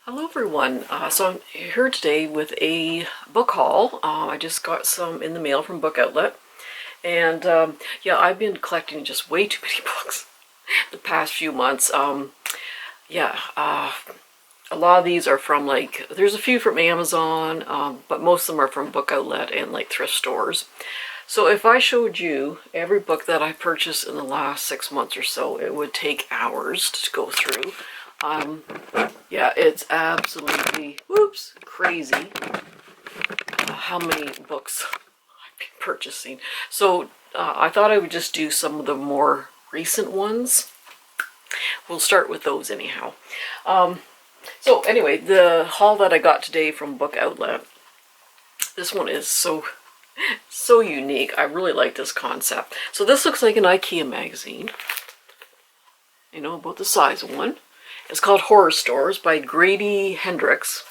Hello everyone. So I'm here today with a book haul. I just got some in the mail from Book Outlet. And yeah, I've been collecting just way too many books the past few months. A lot of these are from there's a few from Amazon, but most of them are from Book Outlet and like thrift stores. So if I showed you every book that I purchased in the last 6 months or so, it would take hours to go through. Yeah, it's absolutely, crazy how many books I've been purchasing. So I thought I would just do some of the more recent ones. We'll start with those anyhow. So anyway, the haul that I got today from Book Outlet, this one is so unique. I really like this concept. So this looks like an IKEA magazine. You know, about the size of one. It's called Horror Stories by Grady Hendrix.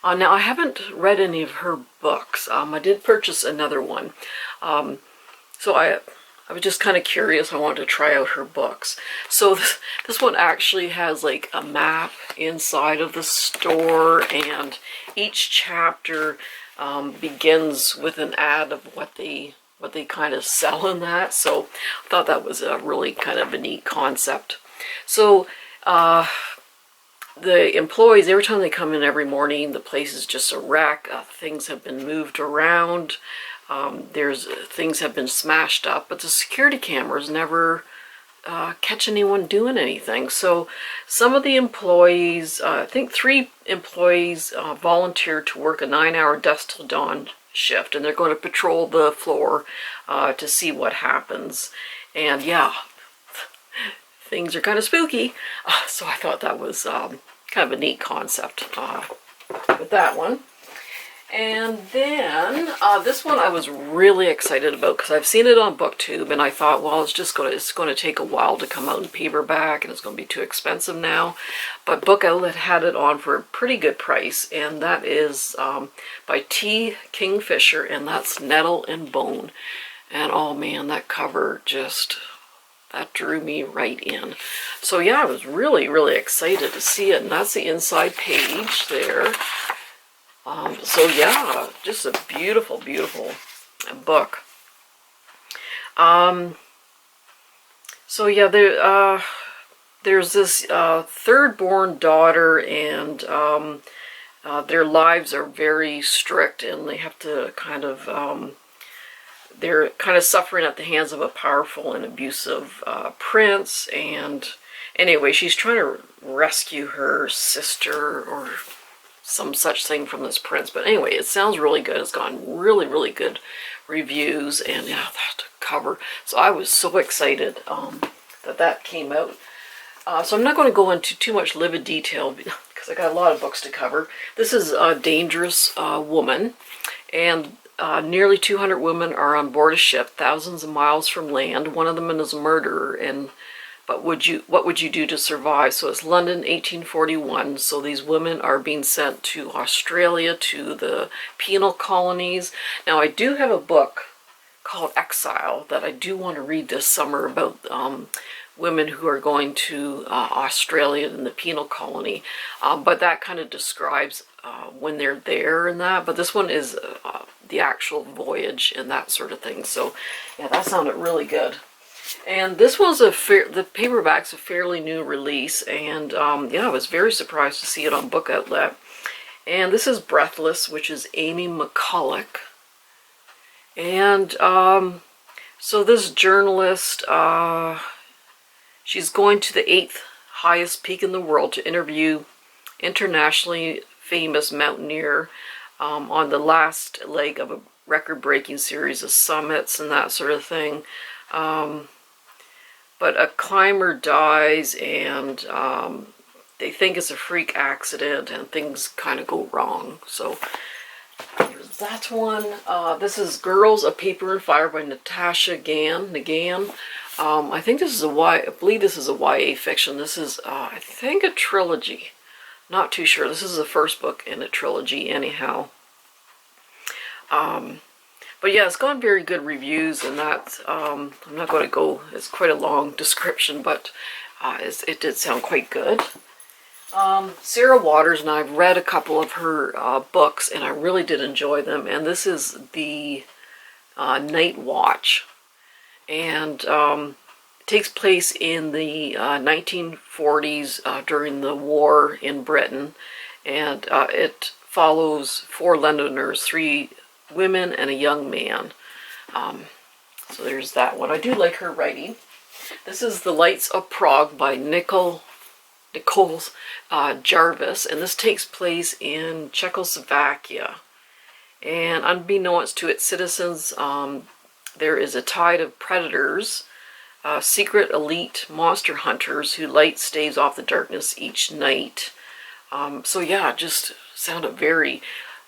Now, I haven't read any of her books. I did purchase another one. So I was just kind of curious. I wanted to try out her books. So this one actually has like a map inside of the store, and each chapter begins with an ad of what they kind of sell in that. So I thought that was a really kind of a neat concept. So the employees, every time they come in every morning, the place is just a wreck. Things have been moved around. Things have been smashed up, but the security cameras never catch anyone doing anything. So some of the employees, I think 3 employees, volunteered to work a 9-hour dusk till dawn shift, and they're going to patrol the floor to see what happens. And yeah, things are kind of spooky, so I thought that was kind of a neat concept with that one. And then this one I was really excited about because I've seen it on BookTube, and I thought, well, it's going to take a while to come out in paperback, and it's going to be too expensive now. But Book Outlet had it on for a pretty good price, and that is by T. Kingfisher, and that's Nettle and Bone. And oh man, that cover just, that drew me right in. So yeah, I was really, really excited to see it, and that's the inside page there. So yeah, just a beautiful, beautiful book. So yeah, there's this third-born daughter, and their lives are very strict, and they have to kind of they're kind of suffering at the hands of a powerful and abusive prince. And anyway, she's trying to rescue her sister or some such thing from this prince. But anyway, it sounds really good. It's gotten really, really good reviews, and yeah, that cover. So I was so excited that came out. So I'm not going to go into too much livid detail because I got a lot of books to cover. This is a Dangerous Woman, and nearly 200 women are on board a ship thousands of miles from land. One of them is a murderer, but what would you do to survive? So it's London, 1841. So these women are being sent to Australia, to the penal colonies. Now I do have a book called Exile that I do want to read this summer about women who are going to Australia in the penal colony. But that kind of describes when they're there and that. But this one is the actual voyage and that sort of thing. So yeah, that sounded really good. And this was the paperback's a fairly new release, and yeah, I was very surprised to see it on Book Outlet. And this is Breathless, which is Amy McCulloch. And so this journalist, she's going to the 8th highest peak in the world to interview internationally famous mountaineer on the last leg of a record-breaking series of summits and that sort of thing. But a climber dies, and they think it's a freak accident, and things kind of go wrong. So there's that one. This is Girls of Paper and Fire by Natasha Nagan. I think this is I believe this is a YA fiction. This is, I think, a trilogy. Not too sure. This is the first book in a trilogy, anyhow. But yeah, it's gotten very good reviews, and that's, I'm not going to go, it's quite a long description, but it did sound quite good. Sarah Waters, and I've read a couple of her books, and I really did enjoy them. And this is the Night Watch, and it takes place in the 1940s during the war in Britain, and it follows 4 Londoners, 3 women and a young man. So there's that one. I do like her writing. This is The Lights of Prague by Nicole Jarvis, and this takes place in Czechoslovakia. And unbeknownst to its citizens, there is a tide of predators, secret elite monster hunters who light staves off the darkness each night. So yeah, just sounded very...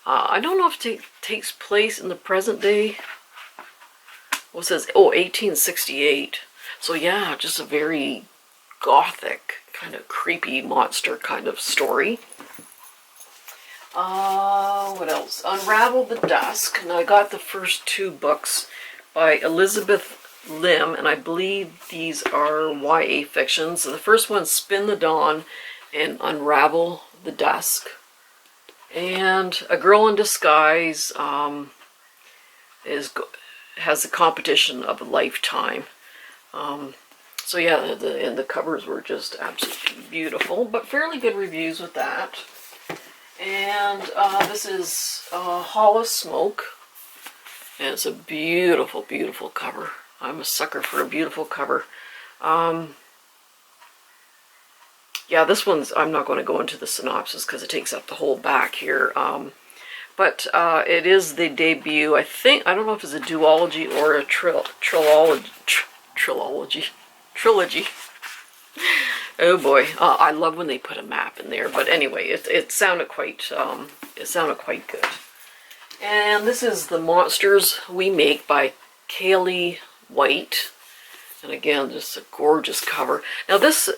I don't know if it takes place in the present day. Well, it says, 1868. So yeah, just a very gothic, kind of creepy monster kind of story. What else? Unravel the Dusk. And I got the first 2 books by Elizabeth Lim, and I believe these are YA fictions. So the first one's Spin the Dawn and Unravel the Dusk. And A Girl in Disguise has the competition of a lifetime. So yeah, and the covers were just absolutely beautiful, but fairly good reviews with that. And this is Hall of Smoke, and it's a beautiful, beautiful cover. I'm a sucker for a beautiful cover. Yeah, this one's, I'm not going to go into the synopsis because it takes up the whole back here. But it is the debut, I don't know if it's a duology or a trilogy. Oh boy, I love when they put a map in there. But anyway, it sounded quite good. And this is The Monsters We Make by Kaylee White. And again, just a gorgeous cover. Now this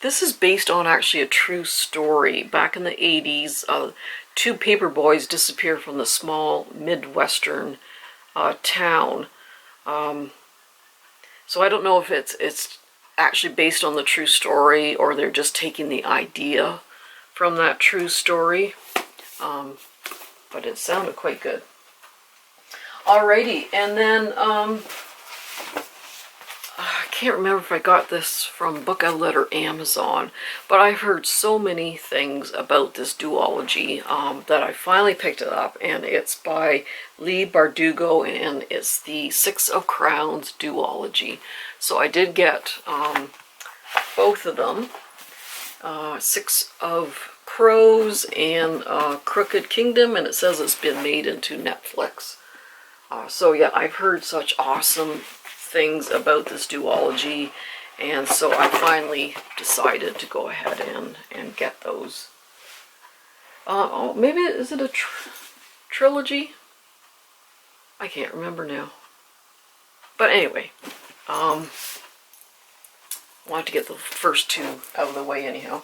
this is based on actually a true story. Back in the 80s, 2 paper boys disappear from the small Midwestern town. So I don't know if it's actually based on the true story or they're just taking the idea from that true story. But it sounded quite good. Alrighty, and then I can't remember if I got this from Book Outlet or Amazon, but I've heard so many things about this duology that I finally picked it up, and it's by Lee Bardugo, and it's the 6 of Crowns duology. So I did get both of them, 6 of Crows and Crooked Kingdom, and it says it's been made into Netflix. So yeah, I've heard such awesome things about this duology, and so I finally decided to go ahead and get those. Oh, maybe, is it a trilogy? I can't remember now. But anyway, I want to get the first 2 out of the way anyhow.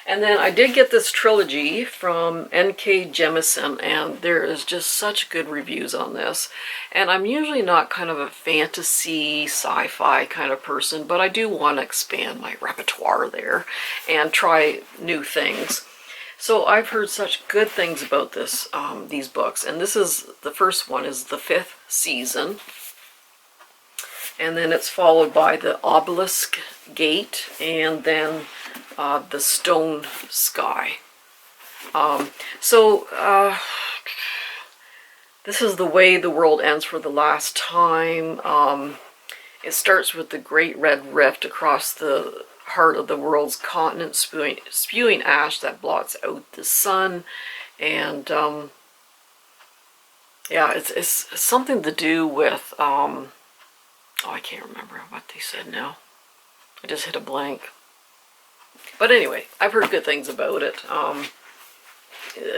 And then I did get this trilogy from N.K. Jemisin, and there is just such good reviews on this. And I'm usually not kind of a fantasy, sci-fi kind of person, but I do want to expand my repertoire there and try new things. So I've heard such good things about this, these books. And this is, the first one is The 5th Season. And then it's followed by The Obelisk Gate, and then The Stone Sky. This is The Way the World Ends for the Last Time. It starts with the Great Red Rift across the heart of the world's continent, spewing ash that blots out the sun. And yeah, it's something to do with oh, I can't remember what they said now. I just hit a blank. But anyway, I've heard good things about it.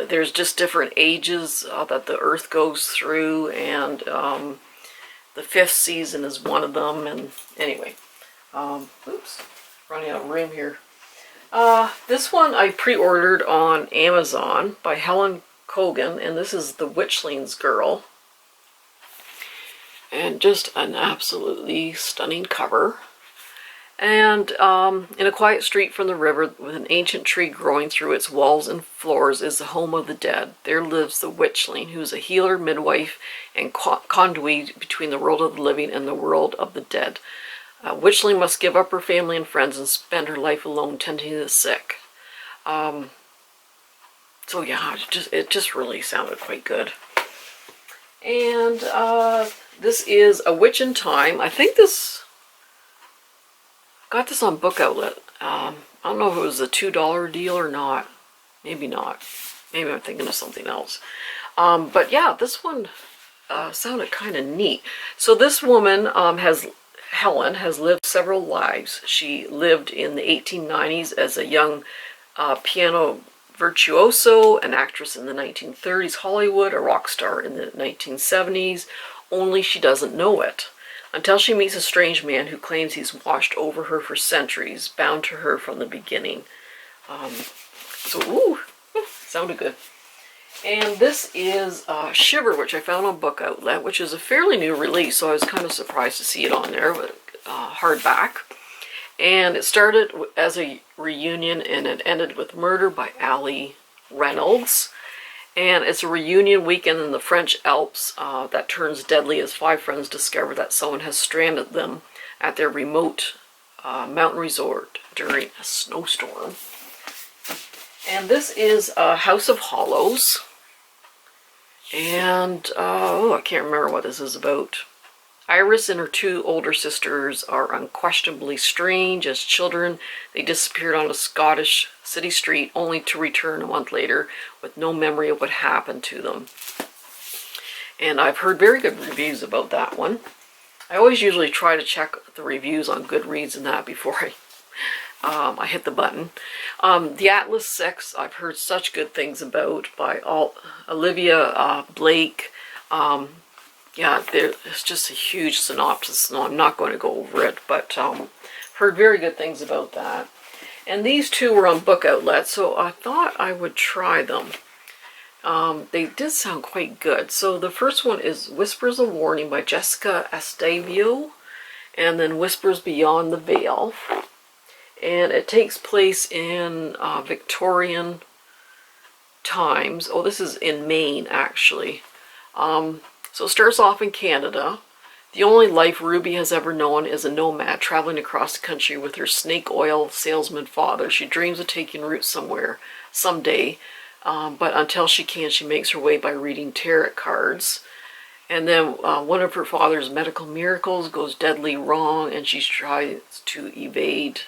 There's just different ages that the Earth goes through, and the 5th season is one of them. And anyway, oops, running out of room here. This one I pre-ordered on Amazon by Helen Cogan, and this is The Witchling's Girl. And just an absolutely stunning cover. And in a quiet street from the river, with an ancient tree growing through its walls and floors, is the home of the dead. There lives the witchling, who is a healer, midwife, and conduit between the world of the living and the world of the dead. Witchling must give up her family and friends and spend her life alone tending to the sick. So yeah, it just really sounded quite good. And this is A Witch in Time. I think got this on Book Outlet. I don't know if it was a $2 deal or not. Maybe not. Maybe I'm thinking of something else. But yeah, this one sounded kind of neat. So this woman Helen has lived several lives. She lived in the 1890s as a young piano virtuoso, an actress in the 1930s Hollywood, a rock star in the 1970s, only she doesn't know it. Until she meets a strange man who claims he's watched over her for centuries, bound to her from the beginning. Sounded good. And this is Shiver, which I found on Book Outlet, which is a fairly new release, so I was kind of surprised to see it on there, but hardback. And it started as a reunion, and it ended with murder by Ali Reynolds. And it's a reunion weekend in the French Alps that turns deadly as 5 friends discover that someone has stranded them at their remote mountain resort during a snowstorm. And this is House of Hollows. And, I can't remember what this is about. Iris and her 2 older sisters are unquestionably strange. As children, they disappeared on a Scottish city street, only to return a month later with no memory of what happened to them. And I've heard very good reviews about that one. I always usually try to check the reviews on Goodreads and that before I hit the button. The Atlas 6, I've heard such good things about, by Olivia Blake. Yeah, it's just a huge synopsis, and I'm not going to go over it, but heard very good things about that. And these 2 were on Book Outlet, so I thought I would try them. They did sound quite good. So the first one is Whispers of Warning by Jessica Estavio, and then Whispers Beyond the Veil. And it takes place in Victorian times. Oh, this is in Maine, actually. So it starts off in Canada. The only life Ruby has ever known is a nomad traveling across the country with her snake oil salesman father. She dreams of taking root somewhere, someday, but until she can, she makes her way by reading tarot cards. And then one of her father's medical miracles goes deadly wrong, and she tries to evade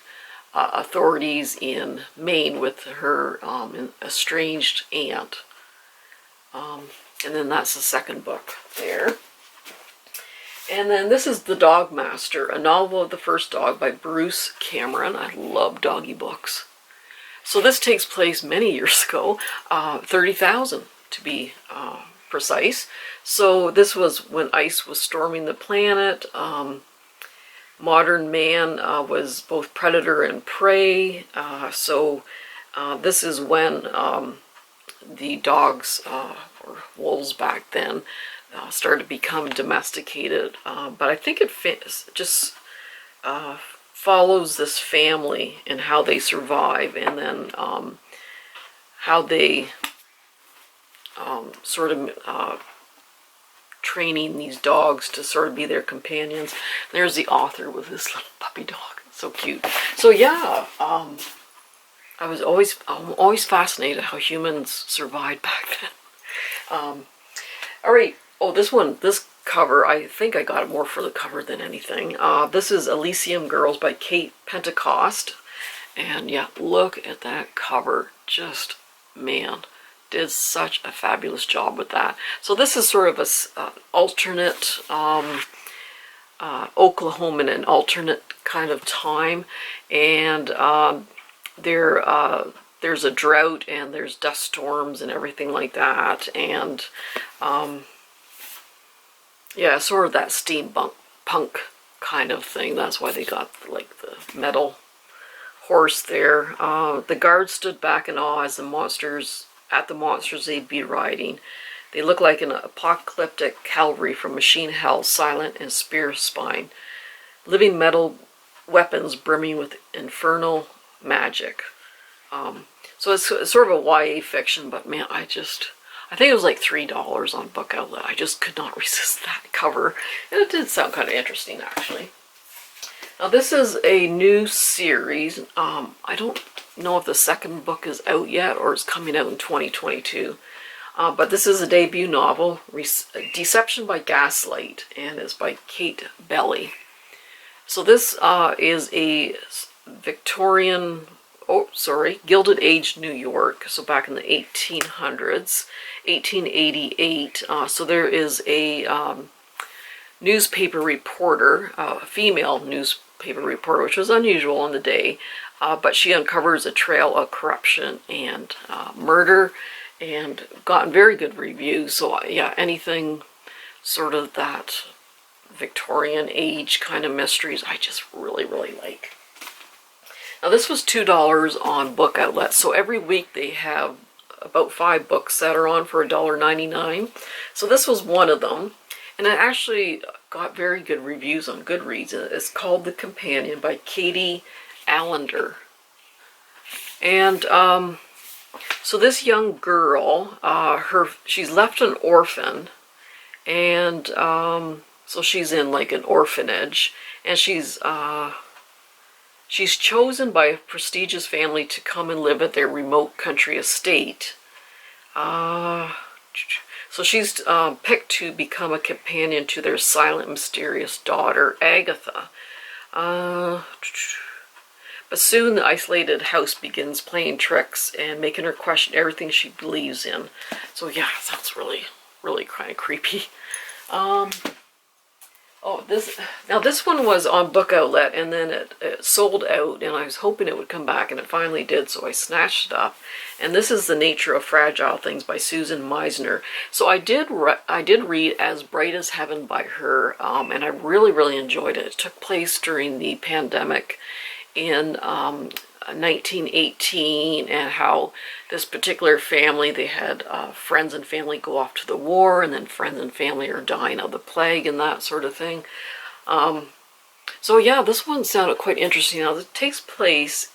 authorities in Maine with her estranged aunt. And then that's the second book there. And then this is The Dog Master, a novel of the first dog by Bruce Cameron. I love doggy books. So this takes place many years ago, 30,000 to be precise. So this was when ice was storming the planet. Modern man was both predator and prey. This is when the dogs, or wolves back then, started to become domesticated. But I think it just follows this family and how they survive, and then how they sort of training these dogs to sort of be their companions. There's the author with this little puppy dog. It's so cute. So yeah, I'm always fascinated how humans survived back then. All right. Oh, this cover, I think I got it more for the cover than anything. This is Elysium Girls by Kate Pentecost. And yeah, look at that cover. Just, man, did such a fabulous job with that. So this is sort of a alternate Oklahoma in an alternate kind of time. And there's a drought, and there's dust storms and everything like that. And yeah, sort of that steampunk punk kind of thing. That's why they got like the metal horse there. The guards stood back in awe as the monsters they'd be riding. They look like an apocalyptic cavalry from machine hell, silent and spear spine. Living metal weapons brimming with infernal magic. So it's sort of a YA fiction, but man, I think it was like $3 on Book Outlet. I just could not resist that cover. And it did sound kind of interesting, actually. Now this is a new series. I don't know if the second book is out yet or is coming out in 2022. But this is a debut novel, Deception by Gaslight, and it's by Kate Belly. So this is a Victorian, Gilded Age New York, so back in the 1800s, 1888. So there is a newspaper reporter, a female newspaper reporter, which was unusual in the day, but she uncovers a trail of corruption and murder, and gotten very good reviews. So yeah, anything sort of that Victorian age kind of mysteries, I just really, really like. Now this was $2 on Book Outlet, so every week they have about 5 books that are on for $1.99. So this was one of them, and it actually got very good reviews on Goodreads. It's called The Companion by Katie Allender. And so this young girl, she's left an orphan, and so she's in like an orphanage, and she's chosen by a prestigious family to come and live at their remote country estate. So she's picked to become a companion to their silent, mysterious daughter, Agatha. But soon the isolated house begins playing tricks and making her question everything she believes in. So yeah, it sounds really, really kind of creepy. This one was on Book Outlet, and then it sold out, and I was hoping it would come back, and it finally did, so I snatched it up. And this is The Nature of Fragile Things by Susan Meisner. So I did read As Bright as Heaven by her, and I really, really enjoyed it. It took place during the pandemic in 1918, and how this particular family, they had friends and family go off to the war, and then friends and family are dying of the plague and that sort of thing. So yeah, this one sounded quite interesting. Now it takes place,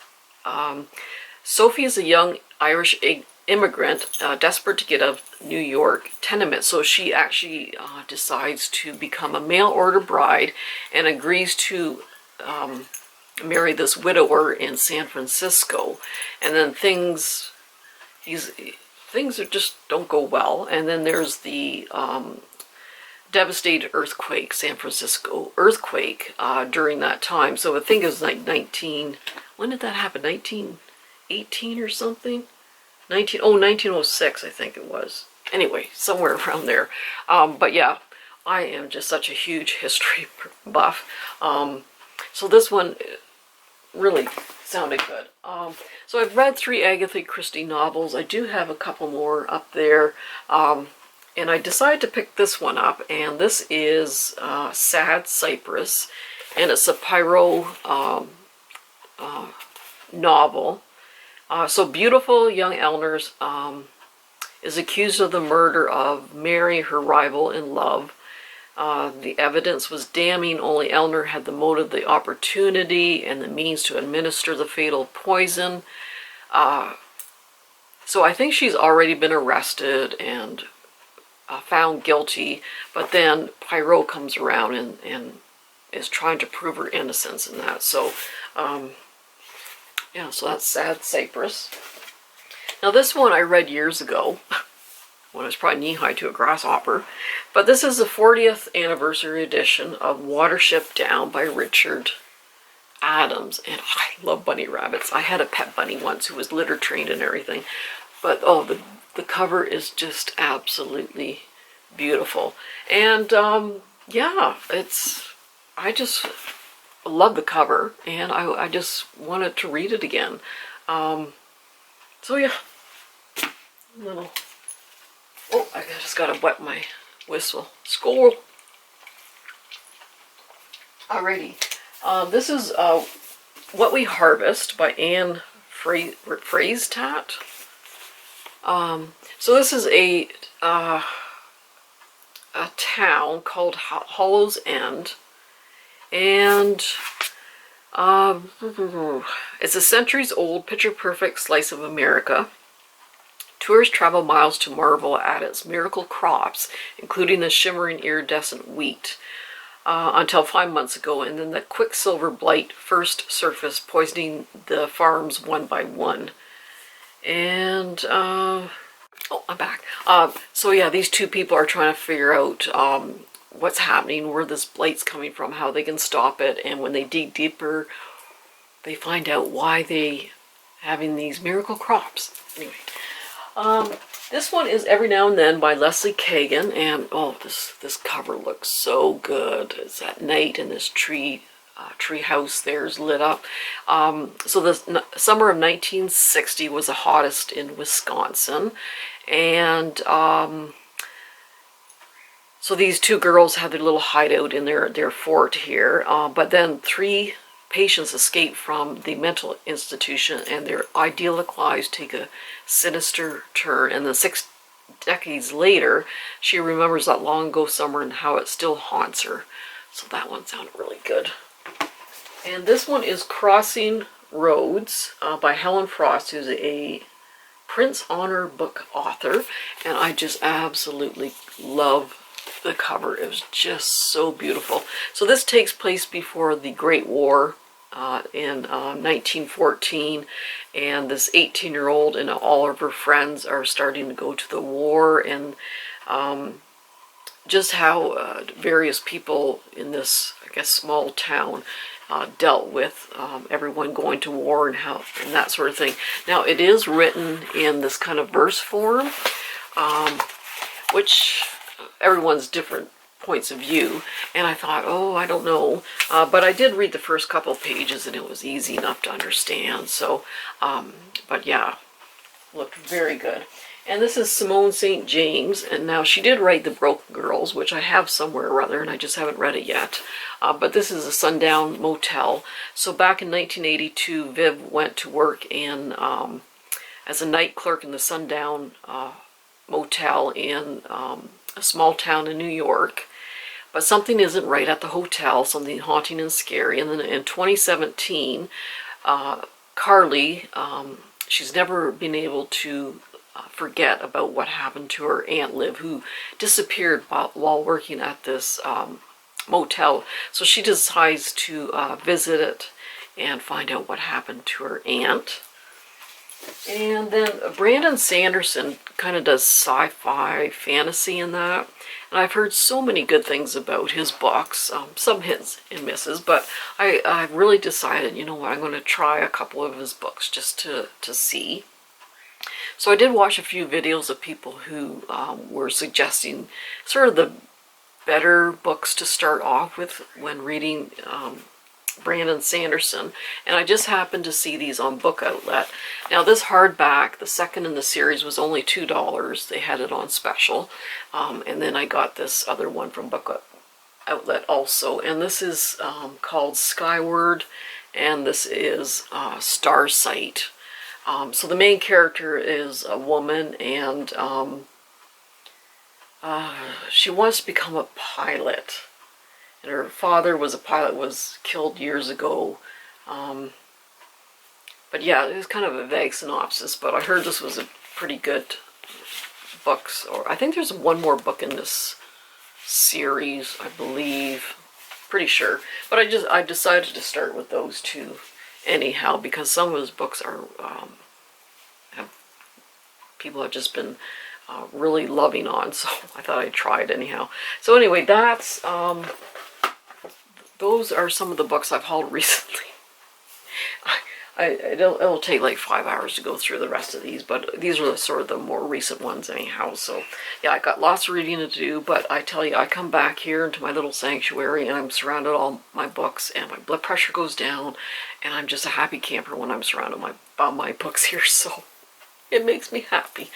Sophie is a young Irish immigrant desperate to get out of New York tenement, so she actually decides to become a mail-order bride and agrees to marry this widower in San Francisco, and then things just don't go well. And then there's the devastated earthquake, San Francisco earthquake, during that time. So I think it was like when did that happen? 1918 or something? 1906, I think it was. Anyway, somewhere around there. But yeah, I am just such a huge history buff. So this one really sounded good. So I've read 3 Agatha Christie novels. I do have a couple more up there. And I decided to pick this one up. And this is Sad Cypress. And it's a Poirot novel. So beautiful young Eleanor is accused of the murder of Mary, her rival in love. The evidence was damning. Only Eleanor had the motive, the opportunity, and the means to administer the fatal poison. So I think she's already been arrested and found guilty, but then Poirot comes around and is trying to prove her innocence in that. So, yeah, so that's Sad Cypress. Now this one I read years ago, when I was probably knee-high to a grasshopper. But this is the 40th anniversary edition of Watership Down by Richard Adams. And I love bunny rabbits. I had a pet bunny once who was litter trained and everything. But oh, the cover is just absolutely beautiful. And yeah, I just love the cover, and I just wanted to read it again. So yeah, little... Oh, I just gotta wet my whistle. Score. Alrighty. This is What We Harvest by Anne Freistat. So this is a town called Hollow's End, and It's a centuries-old, picture-perfect slice of America. Tourists travel miles to marvel at its miracle crops, including the shimmering iridescent wheat, until 5 months ago, and then the quicksilver blight first surfaced, poisoning the farms one by one. And, oh, I'm back. So yeah, these two people are trying to figure out what's happening, where this blight's coming from, how they can stop it, and when they dig deeper, they find out why they having these miracle crops. Anyway, this one is Every Now and Then by Leslie Kagan, and oh, this cover looks so good. It's at night in this tree house there's lit up. So the summer of 1960 was the hottest in Wisconsin, and so these two girls had their little hideout in their fort here, but then 3 patients escape from the mental institution, and their idyllic lives take a sinister turn. And then 6 decades later, she remembers that long ago summer and how it still haunts her. So that one sounded really good. And this one is Crossing Roads by Helen Frost, who's a Prince Honor book author, and I just absolutely love the cover. It was just so beautiful. So this takes place before the Great War in 1914, and this 18-year-old and all of her friends are starting to go to the war, and just how various people in this, I guess, small town dealt with everyone going to war and how and that sort of thing. Now it is written in this kind of verse form, which everyone's different points of view, and I thought, oh, I don't know, but I did read the first couple pages and it was easy enough to understand. So but yeah, looked very good. And this is Simone St. James, and now she did write The Broken Girls, which I have somewhere or other, and I just haven't read it yet. But this is a sundown motel. So back in 1982, Viv went to work in as a night clerk in the sundown motel in a small town in New York. But something isn't right at the hotel, something haunting and scary. And then in 2017, Carly, she's never been able to forget about what happened to her Aunt Liv, who disappeared while working at this motel. So she decides to visit it and find out what happened to her aunt. And then Brandon Sanderson kind of does sci-fi fantasy in that. And I've heard so many good things about his books, some hits and misses, but I've really decided, you know what, I'm going to try a couple of his books just to see. So I did watch a few videos of people who were suggesting sort of the better books to start off with when reading Brandon Sanderson, and I just happened to see these on Book Outlet. Now this hardback, the second in the series, was only $2. They had it on special, and then I got this other one from Book Outlet also, and this is called Skyward, and this is Starsight. So the main character is a woman, and she wants to become a pilot. And her father was a pilot, was killed years ago. But yeah, it was kind of a vague synopsis, but I heard this was a pretty good book. Or I think there's one more book in this series, I believe. Pretty sure. But I decided to start with those two anyhow, because some of his books are people have just been really loving on, so I thought I'd try it anyhow. So anyway, that's those are some of the books I've hauled recently. It'll take like 5 hours to go through the rest of these, but these are sort of the more recent ones anyhow. So yeah, I got lots of reading to do, but I tell you, I come back here into my little sanctuary and I'm surrounded by all my books, and my blood pressure goes down, and I'm just a happy camper when I'm surrounded by my books here. So it makes me happy.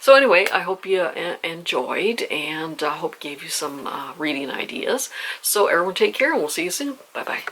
So anyway, I hope you enjoyed, and I hope it gave you some reading ideas. So everyone take care, and we'll see you soon. Bye-bye.